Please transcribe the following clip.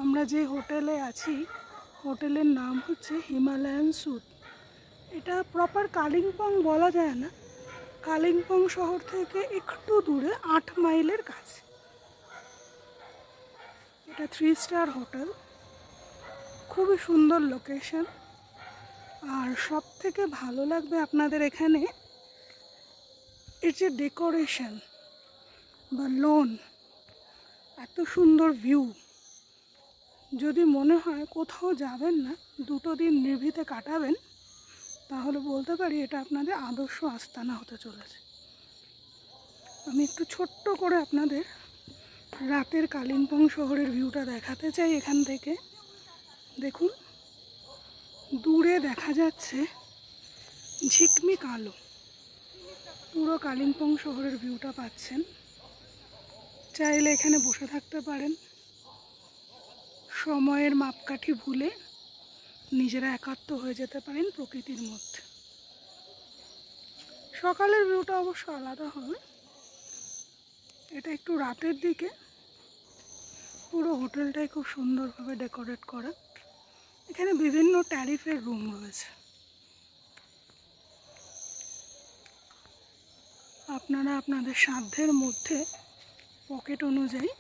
আমরা যে হোটেলে আছি হোটেলের নাম হচ্ছে হিমালয়ান স্যুট। এটা প্রপার কালিম্পং বলা যায় না, কালিম্পং শহর থেকে একটু দূরে 8 মাইলের কাছে। এটা 3 স্টার হোটেল, খুবই সুন্দর লোকেশন। আর সব থেকে ভালো লাগবে আপনাদের এখানে এর যে ডেকোরেশন বা লোন, এত সুন্দর ভিউ। যদি মনে হয় কোথাও যাবেন না, 2 দিন নির্ভীতে কাটাবেন, তাহলে বলতে পারি এটা আপনাদের আদর্শ আস্তানা হতে চলেছে। আমি একটু ছোট্ট করে আপনাদের রাতের কালিম্পং শহরের ভিউটা দেখাতে চাই। এখান থেকে দেখুন, দূরে দেখা যাচ্ছে ঝিকমিক আলো, পুরো কালিম্পং শহরের ভিউটা পাচ্ছেন। চাইলে এখানে বসে থাকতে পারেন, সময়ের মাপকাঠি ভুলে নিজেরা একাত্ম হয়ে যেতে পারেন প্রকৃতির মধ্যে। সকালের ভিউটা অবশ্য আলাদা হবে, এটা একটু রাতের দিকে। পুরো হোটেলটাই খুব সুন্দরভাবে ডেকোরেট করা। এখানে বিভিন্ন ট্যারিফের রুম রয়েছে, আপনারা আপনাদের সাধ্যের মধ্যে পকেট অনুযায়ী